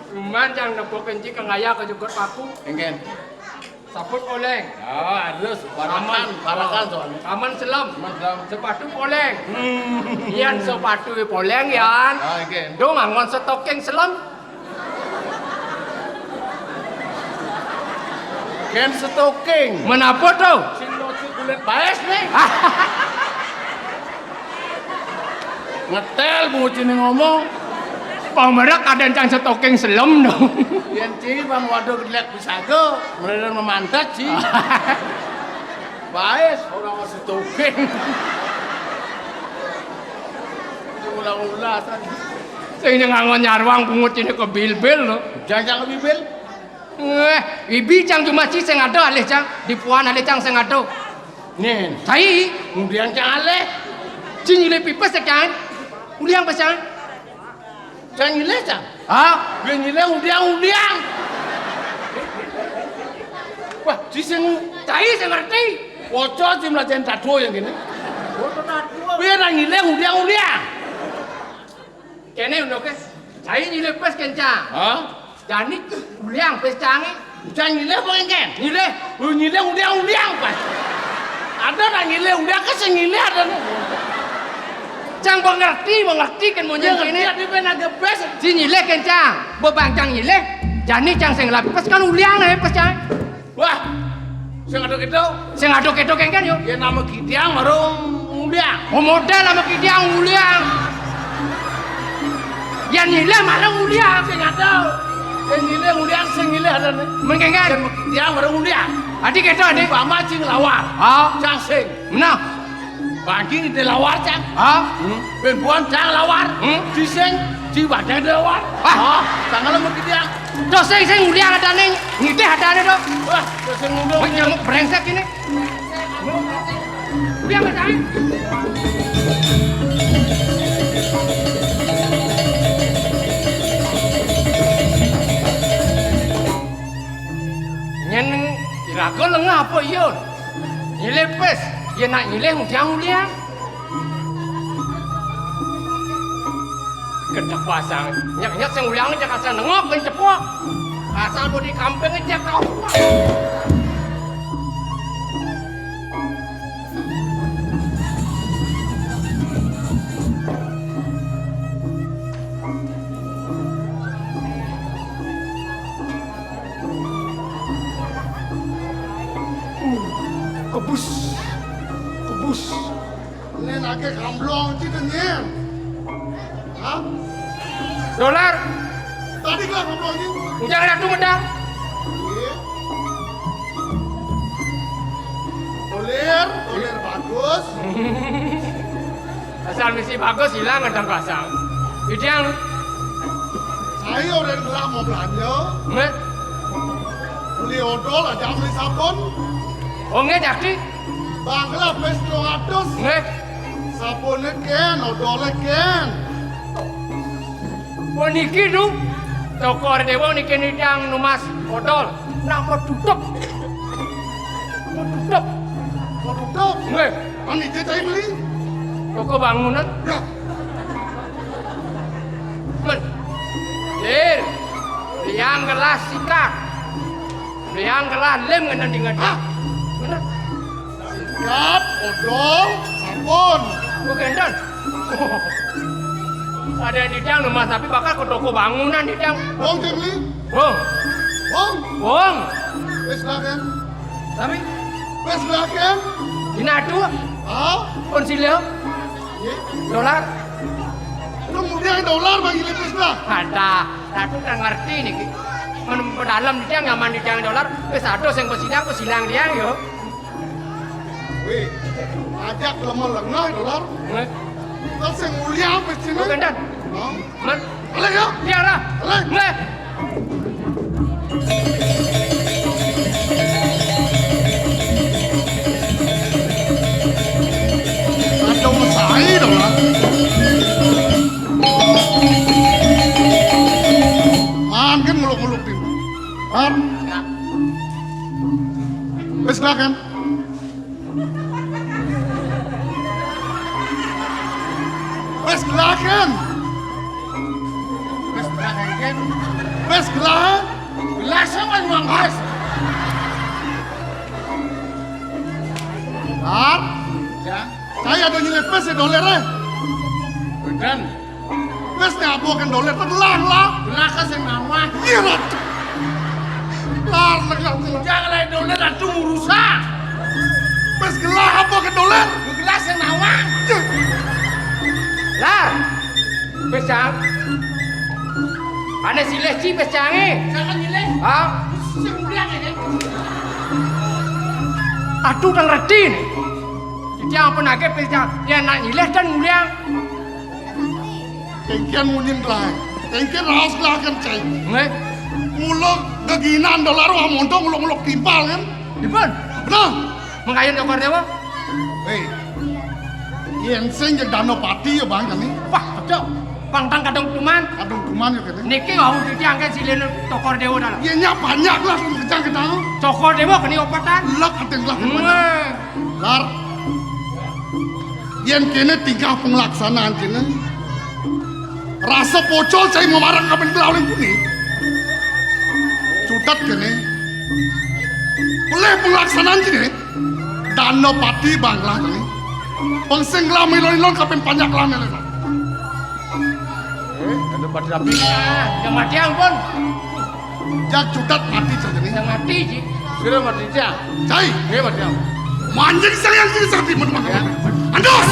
Cuman yang nepok kenci kengaya ke juga paku. Engken. Sabut oleng. Ya, halus. Barakan soalnya. Kaman selam. Mantap. Sepatu poleng. Ian sepatu poleng yan. Ah, engken. Do ngangon stocking selam. Ken stocking. Menapa tuh? Sing loci kulit baes nih. Ngetel bunguci nih ngomong. Pamerak ada yang stocking selam dong. Yen ci bang waduh gelek bisa go. Mereka memantat ci. Baes orang masih stocking. Ulang-ulang tadi. Sing ngangon nyarwang pungut ini ke bil-bil loh. Jangan bibil. Ibi cang cuma ci sing ada alih cang. Di puan alih cang sing ada. Nih, Cai. kemudian cang aleh. Ci nyile pipes cang. Uliang pasang. Cang nyileh cang. Ah, Gue nyileh undiang. Wah, ci sing cai sing ngerti. Woco ci melajen tado yang gini. Gue ra nyileh undiang. Kene undo ke. Cai nyile pes kencang. Hah? Jani uliang pes cange. Cang nyileh apa engken? Nyile. Lu nyileh undiang pas. Ada ra nyileh undiang ke sing nyileh ada nih. Cang mengerti kan mau Yang ini. ini di penaga bes. Si nyile kencang. Bebang cang nyile. Jani cang sing lapi pes kan uliang nih pes cange. Wah, sing ada gitu. Sing aduk-aduk kan yo. Ya nama gidiang marung undiang. Oh model sama kidiang uliang. Yang nyile malah uliang. Sing ada. Sing nyileh undiang sing nyileh ada nih. Mungkin kan? Yang gidiang marung undiang. Adik keto adik. Pama cing lawar. Ah, Cang sing. nah. Bagi di lawar cang. Ah, Ben buan cang lawar. Di sing di badan lawar. Ah. Cang ala gidiang. terus sing uliang ada nih. Ngitih ada nih dong. Wah, sing ngundung. Nyamuk brengsek ini. Uliang ada nih. Nyeneng kira-kira lengah apa iya? Nyileh pes, ya nak nyileh uliang. Kedek pasang, nyak sing uliang aja kasar nengok kan cepok. Asal mau di kampung aja kau. Kebus. Lên là cái khảm long chứ đừng nghe. Hả? Dolar, Tadi kan khảm long chứ. jangan atu medang. Dolir bagus. Asal misi bagus hilang ngedang pasang. Ideang, Saya udah bilang mau belanja. nge, Beli odol aja beli sabun. oh nge jadi, Bangla plus 200. nge, Sabunnya ken, odolnya ken. oh niki du, toko dewa niki nidang numas odol, nak mau tutup, Mau tutup. nge, Ani dia cari beli. toko bangunan, Ya, men, lir, liang gelas sikat, liang gelas lem ngendang dengan Hah? bener, sikat, odol, sabun. bukan dan. Ada nidang numas tapi bakal ke toko bangunan nidang, Bong dia beli. bong, Bong. bong, Wes laken. tapi Wes laken. dinadu, Hah? konsilio, Ye. dolar. Kemudian dolar bagi lebih lah. Ada, aku udah ngerti nih. Menempel dalam dia nyaman di tiang dolar, wis ada yang pesilang dia yo. Wih, ajak lemah lengah dolar. Nge, Terus yang mulia apa sih? bukan dan, Hah? men, Alek ya? dia lah, Alek. nge, Ada masai dolar. Man kan muluk-muluk tim. Man. Wes lah kan? Wes lah kan? Wes lah kan? kan. Wes gelah. Gelasnya mas bang mas. Lar, Ya. saya ada nilai pes ya dolar. Bedan. Wes ngabokan dolar telah lah. Gelas kan yang nama. Iya lah. Lar, lar. Jangan lain dolar atuh urusan. Wes gelah ngabokan dolar. Gelas yang nama. Lah. Pesang. Ada si leci pesange. Jangan nilai. Ah, Semudian ini. aduh nang reti nih. Jadi apa nake pesang? Ya nak nyileh dan nguliang. Tengkian munin lah. Tengkian raus lah kan cai. Nggak? Muluk keginan dolar wah montong muluk timpal kan. Dipun. Betul. Mengayun dokter dewa. Hei. Yen sing yang dano pati ya bang kami. Wah, betul. Pangtang kadang cuman. Aduh kuman ya kan. Niki ngau diangkat silin tokor dewa dalam. Yen nya banyak lah kejang-kejang. Tokor dewa kini opatan. Lek ating lah. Nggak. Lar. Yen kene tingkah pelaksanaan kene. Rasa pocol saya memarang kapan kelauling kuni. Cutat kene. Boleh pelaksanaan kene. Dano pati banglah kene. Pangseng lah melon kapan banyak lah melon. Ada pada rapi. Yang mati ampun. Jak cutat mati saja nih. Yang mati ji. Sudah mati dia. Cai. Dia mati dia. Manjing sayang sini sakti mana-mana. Andos.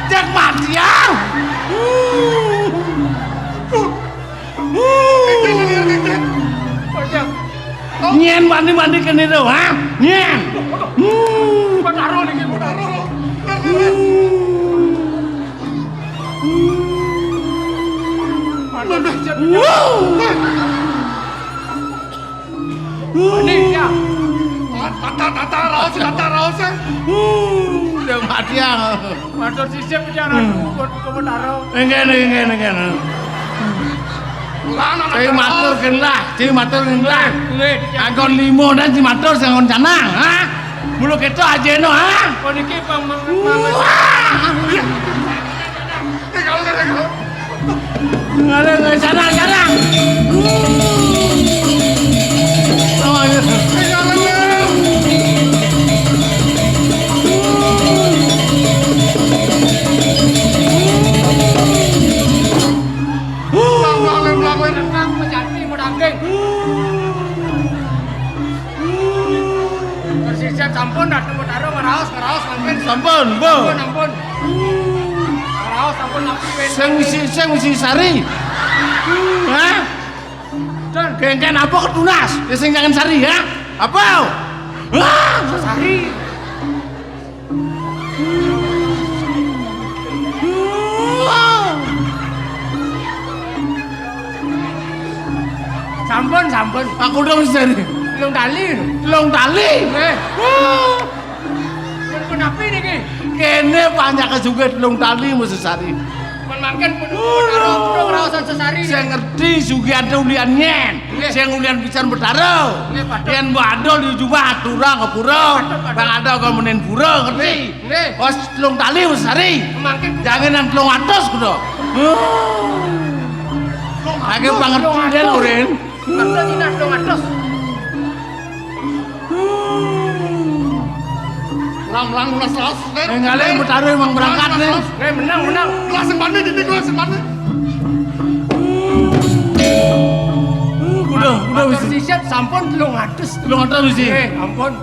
Jak mati ya. Nyen mandi kene do, ha? Nyen. Pataro lagi pataro. Ini dia. Tata raus. Udah mati ya. Pastor sisip bicara ke pataro. Enggak. Cai matur gen lah, cai matur gen lah. Agon limo dan cai matur sing ngon canang, ha? Mulu keto ajeno, ha? Kau niki Ada nggak canang. menjadi modageng. Persisnya sampun dah temu taruh ngeraos mungkin. Sampun, Bu. Ampun. Ngeraos sampun napi. Sing wisi sari. Hah? Dan kengken apa ketunas? Ya sing jangan sari ya? Apa? Wah, Sari. Sampun. aku udah wis sari. Long tali. Eh. Pun api niki. Kene banyak kesuget telung tali mesti sari. Men mangken pun taruh ngeraosan sesari. Saya ngerti sugihan ulian nyen. Saya ulian pisan betaro. Yen badol di jubah turang ke pura. Bang ada kau menen pura ngerti. Os telung tali mesti sari. Mangken Jangan nang telung atas kudu. Ake pangertian urin. Bakal tidak dong atas. Lang lunas laos. Ngale betaro emang berangkat nih. Menang. Kelas yang mana di kelas yang mana? Udah Motor wis. sisip sampun telung atus. Telung atas wis. Ampun.